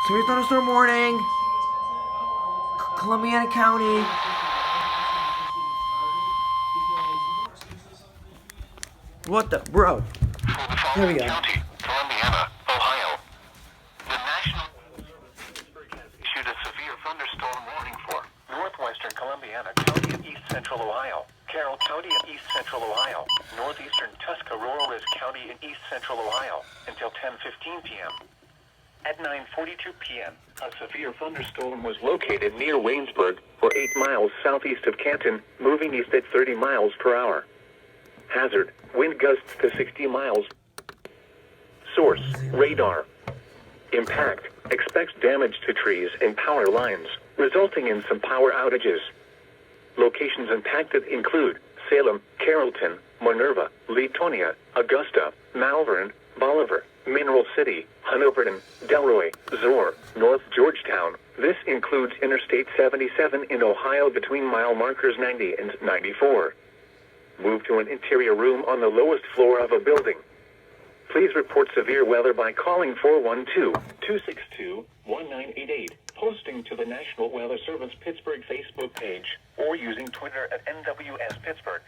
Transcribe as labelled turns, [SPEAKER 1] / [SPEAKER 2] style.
[SPEAKER 1] Severe thunderstorm warning. Columbiana County. What the, bro? Here we go.
[SPEAKER 2] County, Columbiana, Ohio. The National issued a severe thunderstorm warning for northwestern Columbiana County and east central Ohio, Carroll County and east central Ohio, northeastern Tuscarawas County and east central Ohio until 10:15 p.m. At 9:42 p.m., a severe thunderstorm was located near Waynesburg, or 8 miles southeast of Canton, moving east at 30 miles per hour. Hazard, wind gusts to 60 miles. Source, radar. Impact, expects damage to trees and power lines, resulting in some power outages. Locations impacted include Salem, Carrollton, Minerva, Leetonia, Augusta, Malvern, Bolivar, Mineral City, Hanoverton, Delroy, Zoar, North Georgetown. This includes Interstate 77 in Ohio between mile markers 90 and 94. Move to an interior room on the lowest floor of a building. Please report severe weather by calling 412-262-1988, posting to the National Weather Service Pittsburgh Facebook page, or using Twitter at NWS Pittsburgh.